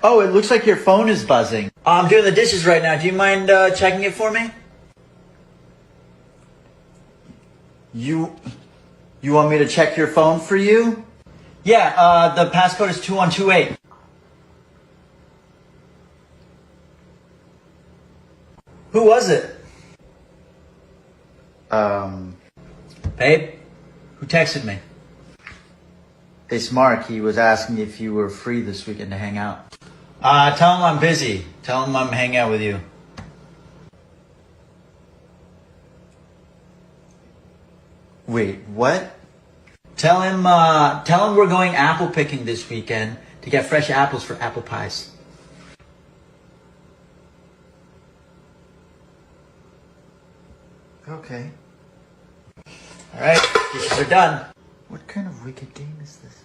Oh, it looks like your phone is buzzing. I'm doing the dishes right now. Do you mind checking it for me? You want me to check your phone for you? Yeah, the passcode is 2128. Who was it? Babe, who texted me? It's Mark. He was asking if you were free this weekend to hang out. Tell him I'm busy. Tell him I'm hanging out with you. Wait, what? Tell him we're going apple picking this weekend to get fresh apples for apple pies. Okay. Alright, dishes are done. What kind of wicked game is this?